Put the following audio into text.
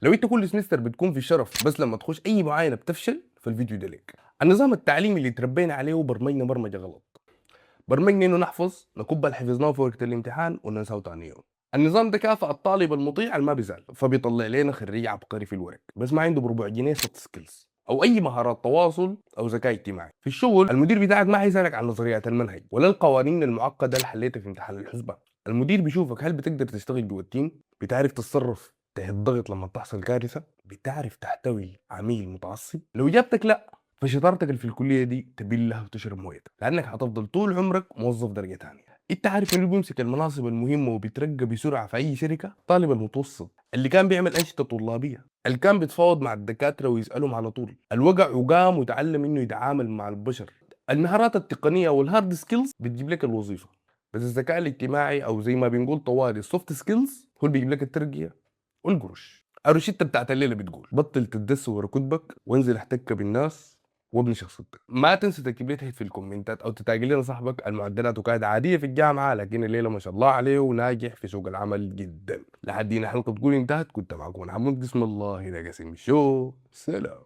لو انت كل سمستر بتكون في شرف بس لما تخش اي معاينه بتفشل فالفيديو ده لك. النظام التعليمي اللي تربينا عليه برمجنا برمجه غلط. برمجنا انه نحفظ نكب اللي حفظناه في وقت الامتحان وننساه تاني يوم. النظام ده كافأ الطالب المطيع اللي ما بيزعل فبيطلع لنا خريج عبقري في الورق بس ما عنده بربع جنيه سوفت سكيلز او اي مهارات تواصل او ذكاء اجتماعي. في الشغل المدير بتاعك ما حيسالك عن نظريات المنهج ولا القوانين المعقده اللي حليتها في امتحان الحسبان. المدير بيشوفك هل بتقدر تشتغل جوه التيم، بتعرف تتصرف تحت الضغط لما تحصل كارثه، بتعرف تحتوي عميل متعصب. لو اجابتك لا فشطارتك اللي في الكليه دي تبلها وتشرب مويتك لانك هتفضل طول عمرك موظف درجه ثانيه. انت عارف مين اللي بيمسك المناصب المهمه وبيترقى بسرعه في اي شركه؟ الطالب المتوسط اللي كان بيعمل انشطه طلابيه، اللي كان بيتفاوض مع الدكاتره ويسالهم على طول، الوقع وقام وتعلم انه يتعامل مع البشر. المهارات التقنيه والهارد سكيلز بتجيب لك الوظيفه، بس الذكاء الاجتماعي او زي ما بنقول طوالي السوفت سكيلز هو اللي بيجيب لك الترقيه والقروش. الروشته بتاعت الليله بتقول بطل تدس ورا كتبك وانزل احتك بالناس وابني شخصيتك. ما تنسى تكتب لي تحت في الكومنتات او تتاجل لنا صاحبك المعدلات كانت عاديه في الجامعه لكن الليله ما شاء الله عليه وناجح في سوق العمل جدا. لحد هنا حلقه تقول انتهت. كنت معكم محمود، بسم الله، هنا قسم الشو، سلام.